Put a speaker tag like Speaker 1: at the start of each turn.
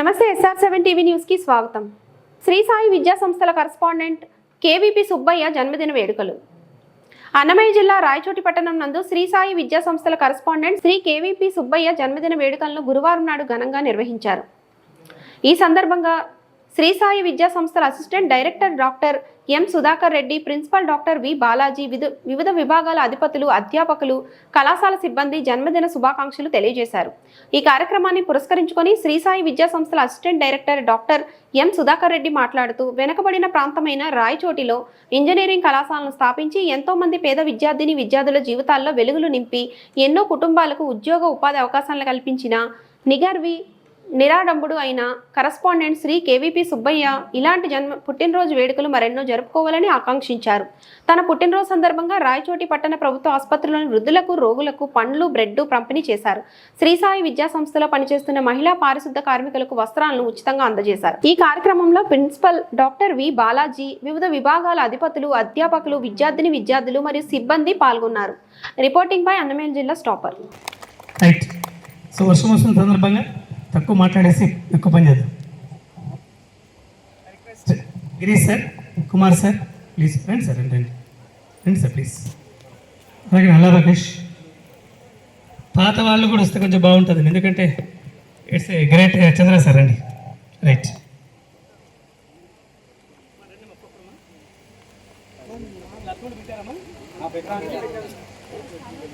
Speaker 1: నమస్తే SR7 TV news కి స్వాగతం. శ్రీ సాయి విద్యా సంస్థల కరెస్పాండెంట్ కేవీపీ సుబ్బయ్య జన్మదిన వేడుకలు. అన్నమయ్య జిల్లా రాయచోటి పట్టణం నందు శ్రీ సాయి విద్యా సంస్థల కరెస్పాండెంట్ శ్రీ కేవీపీ సుబ్బయ్య జన్మదిన వేడుకలను గురువారం నాడు ఘనంగా నిర్వహించారు. ఈ సందర్భంగా శ్రీ సాయి విద్యా సంస్థల assistant director doctor M Sudhakar Reddy, principal doctor V Balaji, వివిధ విభాగాల అధిపతులు, అధ్యాపకులు, కళాశాల సిబ్బంది జన్మదిన శుభాకాంక్షలు తెలియజేశారు. ఈ కార్యక్రమాన్ని పురస్కరించుకొని శ్రీ సాయి విద్యా సంస్థల assistant director doctor M Sudhakar Reddy మాట్లాడుతూ, వెనుకబడిన ప్రాంతమైన రాయచోటిలో ఇంజనీరింగ్ కళాశాలను స్థాపించి ఎంతో మంది పేద విద్యార్థుల జీవితాల్లో వెలుగులు నింపి ఎన్నో కుటుంబాలకు ఉద్యోగ ఉపాధి అవకాశాలను కల్పించిన నిరాడంబుడు అయిన కరస్పాండెంట్ శ్రీ కేవీపీ సుబ్బయ్య ఇలాంటి పుట్టినరోజు వేడుకలు మరెన్నో జరుపుకోవాలని ఆకాంక్షించారు. తన పుట్టినరోజు సందర్భంగా రాయచోటి పట్టణ ప్రభుత్వ ఆసుపత్రిలోని వృద్ధులకు, రోగులకు పండ్లు, బ్రెడ్ పంపిణీ చేశారు. శ్రీ సాయి విద్యా సంస్థలో పనిచేస్తున్న మహిళా పారిశుద్ధ కార్మికులకు వస్త్రాలను ఉచితంగా అందజేశారు. ఈ కార్యక్రమంలో ప్రిన్సిపల్ డాక్టర్ వి బాలాజీ, వివిధ విభాగాల అధిపతులు, అధ్యాపకులు, విద్యార్థులు మరియు సిబ్బంది పాల్గొన్నారు. రిపోర్టింగ్ బై అన్నమయ్య జిల్లా స్టాపర్.
Speaker 2: తక్కువ మాట్లాడేసి ఎక్కువ పని చేద్దాం. Girish sir, Kumar sir, please రండి సార్, రండి సార్ ప్లీజ్. అలాగే నల్ల రాకేష్, పాత వాళ్ళు కూడా వస్తే కొంచెం బాగుంటుంది, ఎందుకంటే it's a great. Chandra sir రండి, రైట్.